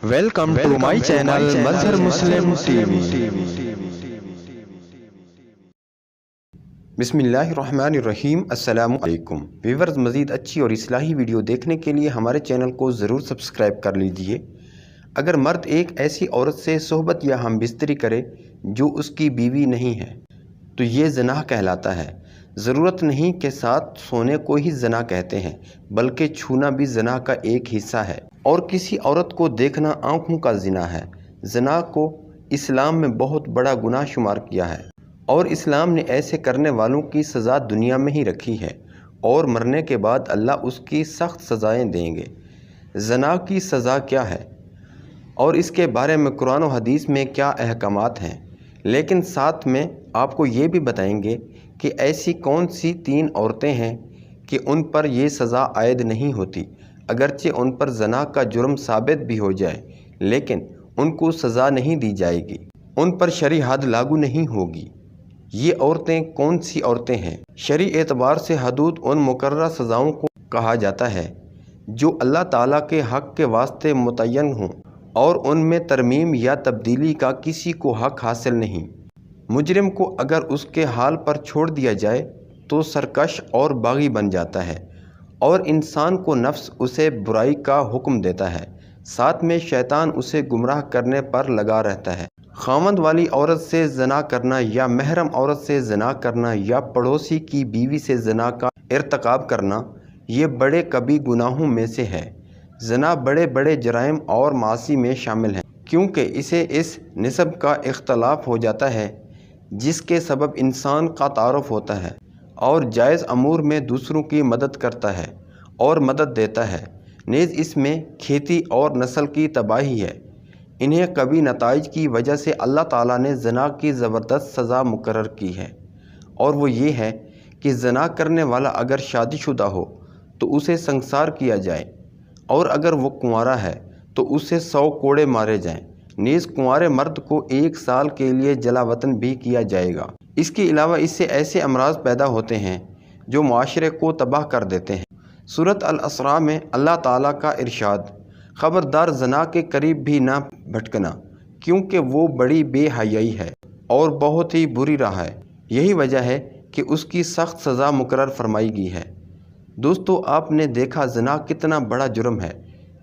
Welcome to my channel Mazhar Muslim TV. बिस्मिल्लाहिर्रहमानिर्रहीम। अस्सलामु अलैकुम व्यूअर्स, मज़ीद अच्छी और इस्लाही वीडियो देखने के लिए हमारे चैनल को ज़रूर सब्सक्राइब कर लीजिए। अगर मर्द एक ऐसी औरत से सोहबत या हम बिस्तरी करे जो उसकी बीवी नहीं है तो ये ज़नाह कहलाता है। ज़रूरत नहीं के साथ सोने को ही ज़ना कहते हैं, बल्कि छूना भी ज़ना का एक हिस्सा है और किसी औरत को देखना आँखों का ज़िना है। ज़ना को इस्लाम में बहुत बड़ा गुनाह शुमार किया है और इस्लाम ने ऐसे करने वालों की सज़ा दुनिया में ही रखी है और मरने के बाद अल्लाह उसकी सख्त सज़ाएँ देंगे। ज़ना की सज़ा क्या है और इसके बारे में कुरान और हदीस में क्या अहकामात हैं, लेकिन साथ में आपको ये भी बताएंगे कि ऐसी कौन सी 3 औरतें हैं कि उन पर ये सज़ा आयद नहीं होती, अगरचे उन पर ज़ना का जुर्म साबित भी हो जाए, लेकिन उनको सज़ा नहीं दी जाएगी, उन पर शरई हद लागू नहीं होगी। ये औरतें कौन सी औरतें हैं? शरई एतबार से हदूद उन मुकर्रर सज़ाओं को कहा जाता है जो अल्लाह ताला के हक़ के वास्ते मुतय्यन हों और उनमें तरमीम या तब्दीली का किसी को हक़ हासिल नहीं। मुजरिम को अगर उसके हाल पर छोड़ दिया जाए तो सरकश और बागी बन जाता है और इंसान को नफ्स उसे बुराई का हुक्म देता है, साथ में शैतान उसे गुमराह करने पर लगा रहता है। खामंद वाली औरत से ज़ना करना या महरम औरत से ज़ना करना या पड़ोसी की बीवी से ज़ना का इर्तकाब करना ये बड़े कबीर गुनाहों में से है। ज़ना बड़े बड़े जराइम और मासी में शामिल है, क्योंकि इसे इस निस्ब का इख्तलाफ हो जाता है जिसके सबब इंसान का तारुफ होता है और जायज़ अमूर में दूसरों की मदद करता है और मदद देता है। नेज़ इसमें खेती और नस्ल की तबाही है। इन्हें कभी नताइज की वजह से अल्लाह ताला ने ज़ना की ज़बरदस्त सज़ा मुकर्रर की है और वो ये है कि ज़ना करने वाला अगर शादीशुदा हो तो उसे संसार किया जाए और अगर वो कुंवारा है तो उसे 100 कोड़े मारे जाएं। नेज़ कुंवारे मर्द को 1 साल के लिए जलावतन भी किया जाएगा। इसके अलावा इससे ऐसे अमराज पैदा होते हैं जो माशरे को तबाह कर देते हैं। सूरत अल-असरा में अल्लाह ताला का इरशाद, ख़बरदार ज़ना के करीब भी ना भटकना, क्योंकि वो बड़ी बेहयाई है और बहुत ही बुरी राह है। यही वजह है कि उसकी सख्त सज़ा मुकर्रर फरमाई गई है। दोस्तों, आपने देखा ज़ना कितना बड़ा जुर्म है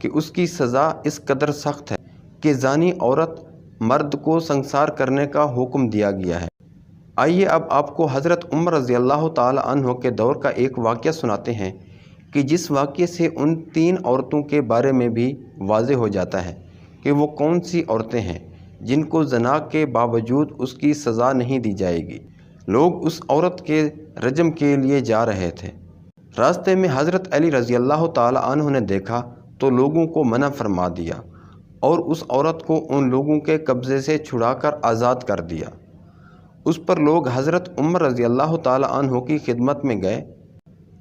कि उसकी सज़ा इस कदर सख्त है कि ज़ानी औरत मर्द को संसार करने का हुक्म दिया गया है। आइए अब आपको हज़रत उमर रज़ी अल्लाह ताला अन्हो के दौर का एक वाक़या सुनाते हैं कि जिस वाक़ये से उन 3 औरतों के बारे में भी वाज़े हो जाता है कि वो कौन सी औरतें हैं जिनको ज़ना के बावजूद उसकी सज़ा नहीं दी जाएगी। लोग उस औरत के रजम के लिए जा रहे थे। रास्ते में हज़रत अली रज़ी अल्लाह ताला अन्हु ने देखा तो लोगों को मना फरमा दिया और उस औरत को उन लोगों के कब्ज़े से छुड़ाकर आज़ाद कर दिया। उस पर लोग हज़रत उमर रज़ी अल्लाह ताला अन्हु की खिदमत में गए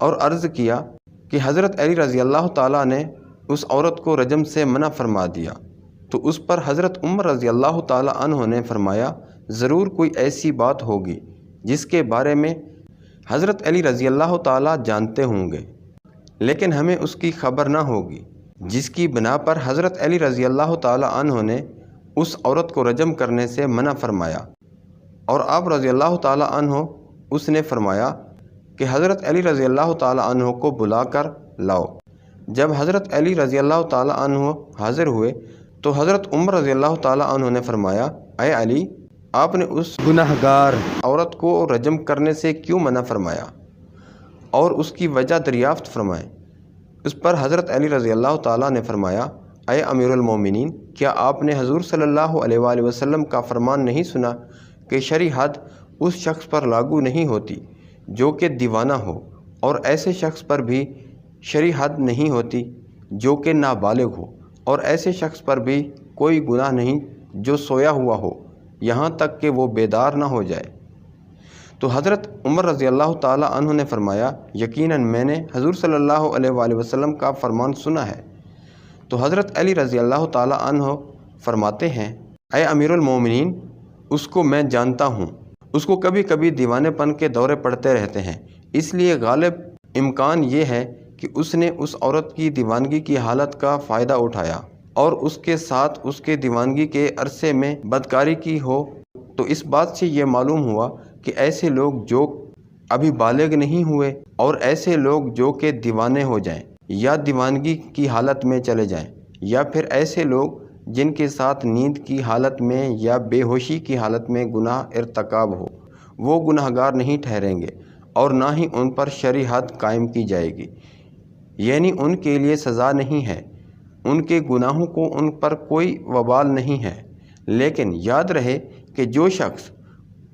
और अर्ज़ किया कि हज़रत अली रज़ी अल्लाह ताला ने उस औरत को रजम से मना फरमा दिया। तो उस पर हज़रत उमर रज़ी अल्लाह ताला अन्हु ने फरमाया, ज़रूर कोई ऐसी बात होगी जिसके बारे में हज़रत अली रज़ी अल्लाह ताला जानते होंगे, लेकिन हमें उसकी खबर ना होगी, जिसकी बिना पर हज़रत अली रज़ी अल्लाह ताला अन्हु ने उस औरत को रजम करने से मना फरमाया। और आप रज़ी अल्लाह ताला अन्हु उसने फरमाया कि हज़रत अली रज़ी अल्लाह ताला अन्हु को बुला कर लाओ। जब हज़रत अली रज़ी अल्लाह ताला अन्हु हाज़िर हुए तो हज़रत उमर रज़ी अल्लाह ताला अन्हु ने फरमाया, ऐ अली, आपने उस गुनहगार औरत को रजम करने से क्यों मना फरमाया और उसकी वजह दरियाफ़्त फरमाएं। उस पर हज़रत अली रज़ी अल्लाह ताला ने फरमाया, ऐ अमीरुल मोमिनीन, क्या आपने हज़ूर सल्लल्लाहु अलैहि वसल्लम का फरमान नहीं सुना कि शरई हद उस शख्स पर लागू नहीं होती जो कि दीवाना हो, और ऐसे शख्स पर भी शरई हद नहीं होती जो कि नाबालिग हो, और ऐसे शख्स पर भी कोई गुनाह नहीं जो सोया हुआ हो यहाँ तक कि वो बेदार ना हो जाए। तो हज़रत उमर रज़ी अल्लाह ताला अन्हु ने फरमाया, यकीनन मैंने हज़ूर सल्लल्लाहु अलैहि वसल्लम का फरमान सुना है। तो हज़रत अली रज़ी अल्लाह ताला अन्हु फरमाते हैं, ऐ अमीरुल मोमिनीन, उसको मैं जानता हूँ, उसको कभी कभी दीवानेपन के दौरे पड़ते रहते हैं, इसलिए गालिब इम्कान ये है कि उसने उस औरत की दीवानगी की हालत का फ़ायदा उठाया اور اس کے ساتھ اس کے دیوانگی کے عرصے میں بدکاری کی ہو، تو اس بات سے یہ معلوم ہوا کہ ایسے لوگ جو ابھی بالغ نہیں ہوئے اور ایسے لوگ جو کہ دیوانے ہو جائیں یا دیوانگی کی حالت میں چلے جائیں، یا پھر ایسے لوگ جن کے ساتھ نیند کی حالت میں یا بے ہوشی کی حالت میں گناہ ارتکاب ہو، وہ گناہگار نہیں ٹھہریں گے اور نہ ہی ان پر شرعی حد قائم کی جائے گی، یعنی ان کے لیے سزا نہیں ہے، ان کے گناہوں کو ان پر کوئی وبال نہیں ہے۔ لیکن یاد رہے کہ جو شخص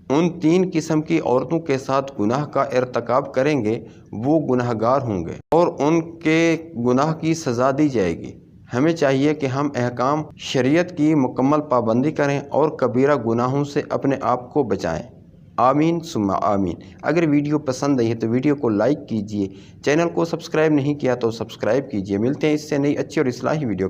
ان 3 قسم کی عورتوں کے ساتھ گناہ کا ارتکاب کریں گے وہ گناہگار ہوں گے اور ان کے گناہ کی سزا دی جائے گی۔ ہمیں چاہیے کہ ہم احکام شریعت کی مکمل پابندی کریں اور کبیرہ گناہوں سے اپنے آپ کو بچائیں۔ آمین ثم آمین۔ اگر ویڈیو پسند آئی ہے تو ویڈیو کو لائک کیجئے، چینل کو سبسکرائب نہیں کیا تو سبسکرائب کیجئے۔ ملتے ہیں اس سے نئی اچھی اور اصلاحی ویڈیو